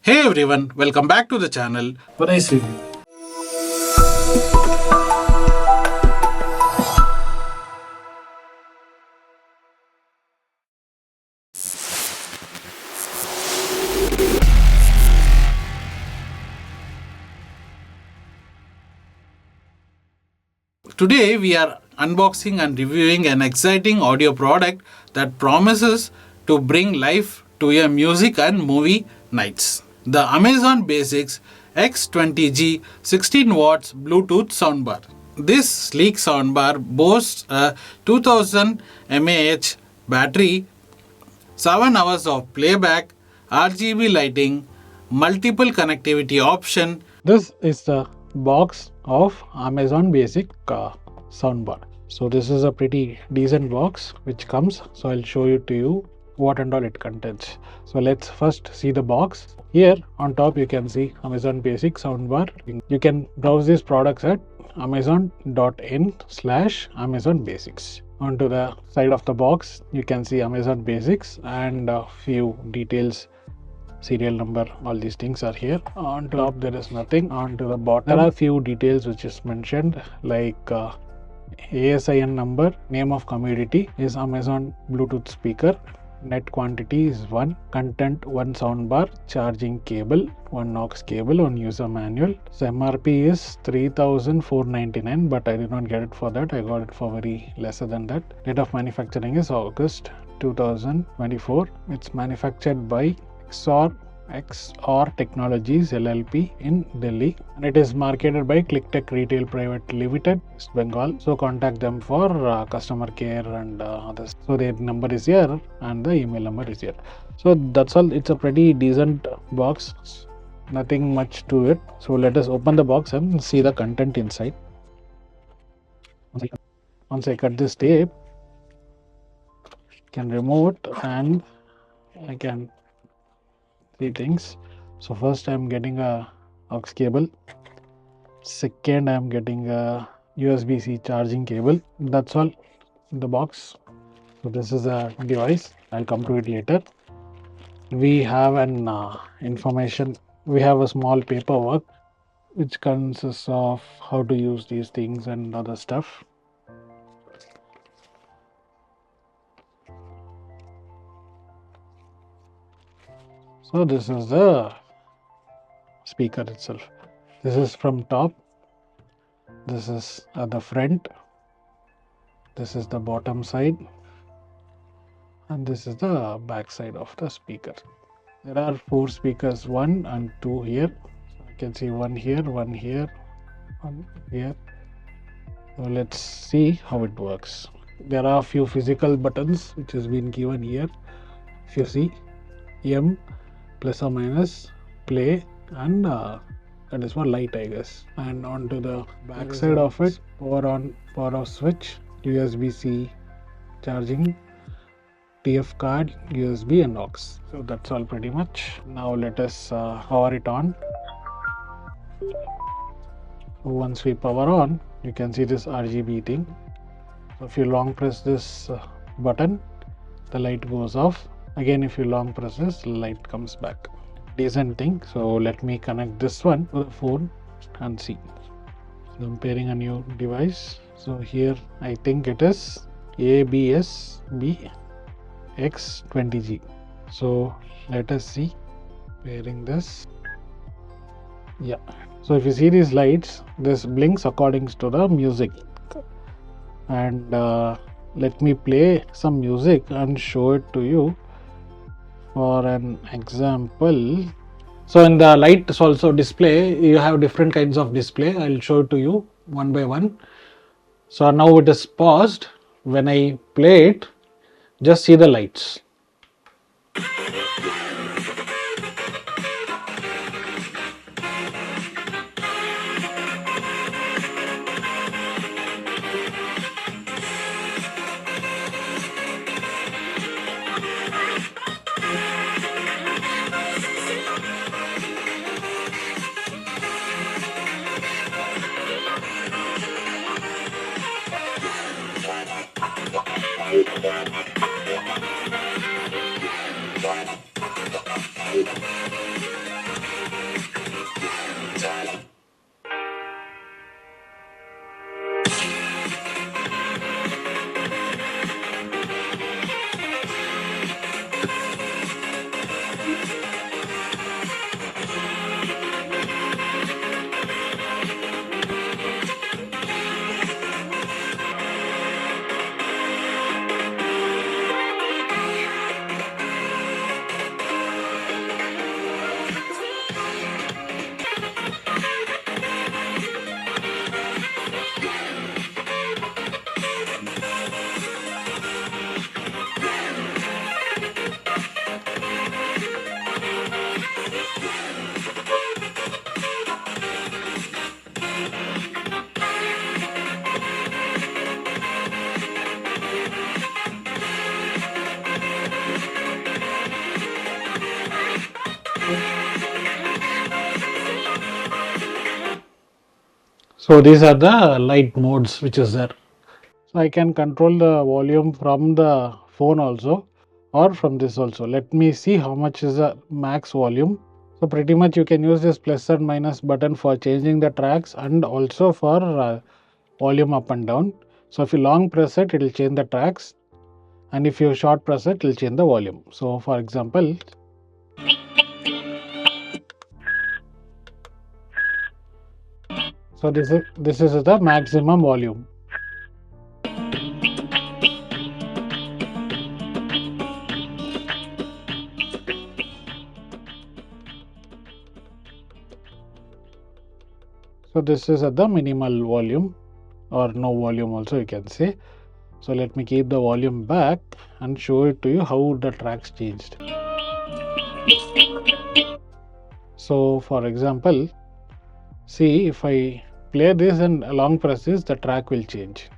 Hey everyone, welcome back to the channel for nice review. Today we are unboxing and reviewing an exciting audio product that promises to bring life to your music and movie nights. The Amazon Basics X20G 16 watts Bluetooth soundbar. This sleek soundbar boasts a 2000 mAh battery, 7 hours of playback, RGB lighting, multiple connectivity option. This is the box of Amazon Basic soundbar. So this is a pretty decent box which comes. So I'll show you to you what and all it contains. So let's first see the box. Here on top you can see Amazon Basic soundbar. You can browse these products at amazon.in/Amazon Basics. Onto the side of the box you can see Amazon Basics and a few details, serial number, all these things are here. On top there is nothing. On to the bottom there are a few details which is mentioned, like ASIN number, name of commodity is Amazon Bluetooth speaker, net quantity is 1, content 1 soundbar, charging cable 1 aux cable on user manual. So MRP is 3,499, but I did not get it for that. I got it for very lesser than that. Date of manufacturing is August 2024. It's manufactured by XOR Technologies LLP in Delhi, and it is marketed by ClickTech Retail Private Limited, West Bengal. So contact them for customer care and others. So their number is here and the email number is here. So that's all. It's a pretty decent box, nothing much to it. So let us open the box and see the content inside. Once I cut this tape, I can remove it and I can see things. So first I'm getting a aux cable, second I'm getting a USB-C charging cable. That's all in the box. So this is a device, I'll come to it later. We have an information, we have a small paperwork which consists of how to use these things and other stuff. So this is the speaker itself. This is from top, this is at the front, this is the bottom side, and this is the back side of the speaker. There are 4 speakers, 1 and 2 here. So you can see one here, one here, one here. So let's see how it works. There are a few physical buttons which has been given here. If you see M, plus or minus, play, and that is for light, I guess. And onto the back side of it, power on, power off switch, USB-C charging, TF card, USB and aux. So that's all pretty much. Now let us power it on. Once we power on, you can see this RGB thing. So if you long press this button, the light goes off. Again, if you long press this, light comes back. Decent thing. So let me connect this one to the phone and see. So I'm pairing a new device. So here I think it is ABS-B X20G. So let us see, pairing this. Yeah. So if you see these lights, this blinks according to the music. And let me play some music and show it to you. For an example, so in the lights also display, you have different kinds of display. I'll show it to you one by one. So now it is paused. When I play it, just see the lights. So these are the light modes which is there. So I can control the volume from the phone also or from this also. Let me see how much is the max volume. So pretty much you can use this plus and minus button for changing the tracks and also for volume up and down. So if you long press it, it will change the tracks, and if you short press it, it will change the volume. So for example, so this is the maximum volume. So this is at the minimal volume or no volume also you can say. So let me keep the volume back and show it to you how the tracks changed. So for example, see if I play this and long press this, the track will change.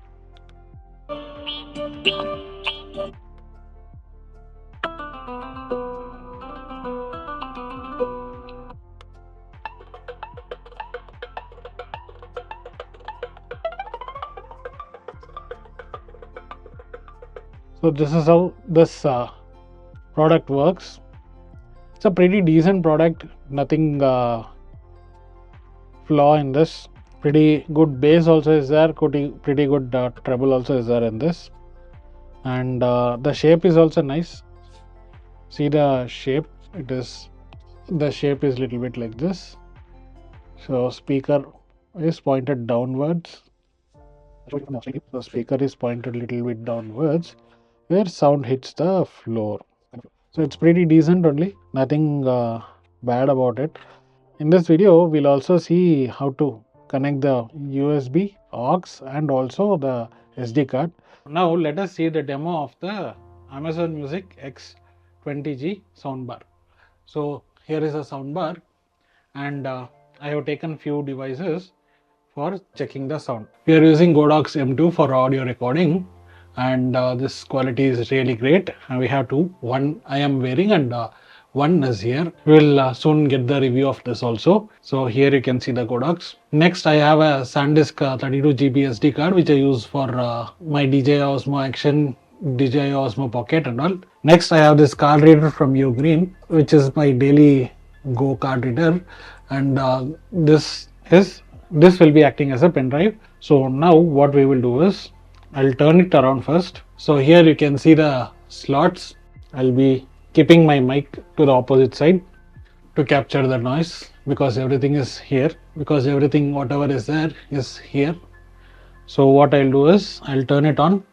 So this is how this product works. It's a pretty decent product, nothing flaw in this. Pretty good bass also is there, pretty good treble also is there in this, and the shape is also nice. See the shape, the shape is little bit like this. So speaker is pointed downwards. The speaker is pointed little bit downwards where sound hits the floor. So it's pretty decent only, nothing bad about it. In this video, we'll also see how to connect the USB, aux and also the SD card. Now let us see the demo of the Amazon Music X20G soundbar. So here is a soundbar, and I have taken few devices for checking the sound. We are using Godox M2 for audio recording, and this quality is really great. And we have one I am wearing and one is here. We'll soon get the review of this also. So here you can see the Godox. Next I have a SanDisk 32GB SD card which I use for my DJI Osmo Action, DJI Osmo Pocket and all. Next I have this card reader from Ugreen, which is my daily go card reader, and this will be acting as a pen drive. So now what we will do is I'll turn it around first. So here you can see the slots. I'll be keeping my mic to the opposite side to capture the noise, because everything is here, because everything whatever is there is here. So what I'll do is I'll turn it on.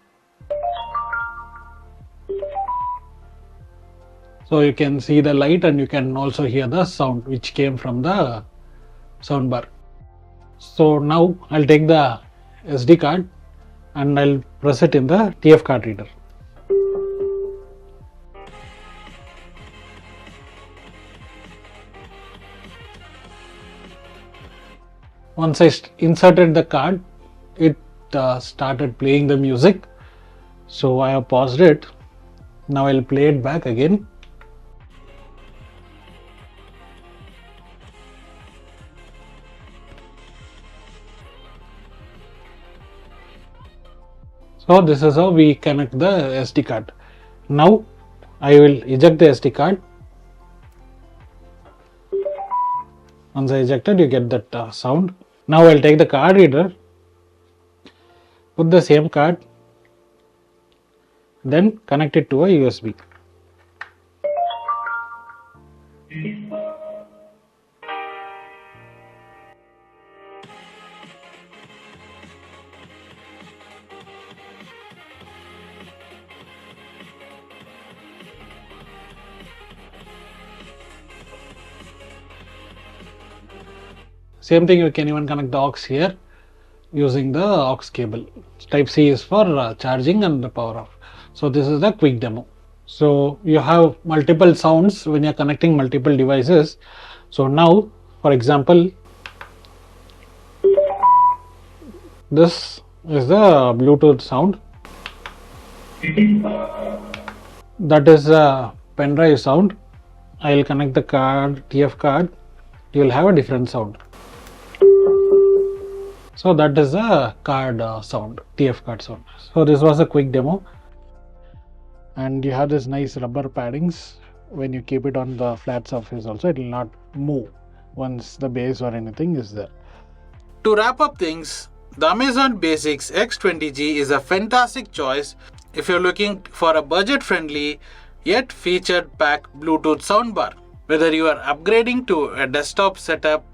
So you can see the light and you can also hear the sound which came from the soundbar. So now I'll take the SD card and I'll press it in the TF card reader. Once I inserted the card, it started playing the music. So I have paused it. Now I'll play it back again. So this is how we connect the SD card. Now I will eject the SD card. Once I ejected, you get that sound. Now I'll take the card reader, put the same card, then connect it to a USB. Same thing, you can even connect the aux here using the aux cable. Type C is for charging and the power off. So this is the quick demo. So you have multiple sounds when you're connecting multiple devices. So now, for example, this is the Bluetooth sound. That is a pen drive sound. I will connect the card, TF card. You will have a different sound. So that is a card sound, TF card sound. So this was a quick demo. And you have this nice rubber paddings. When you keep it on the flat surface also, it will not move once the base or anything is there. To wrap up things, the Amazon Basics X20G is a fantastic choice if you're looking for a budget-friendly yet featured-packed Bluetooth soundbar. Whether you are upgrading to a desktop setup,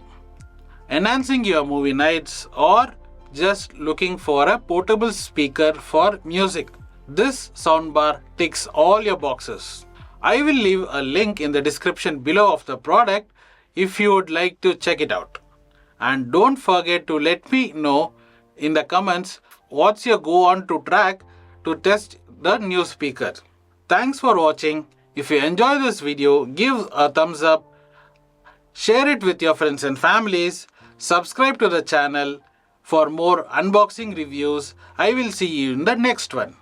enhancing your movie nights, or just looking for a portable speaker for music, this soundbar ticks all your boxes. I will leave a link in the description below of the product if you would like to check it out. And don't forget to let me know in the comments what's your go on to track to test the new speaker. Thanks for watching. If you enjoy this video, give a thumbs up, share it with your friends and families, subscribe to the channel for more unboxing reviews. I will see you in the next one.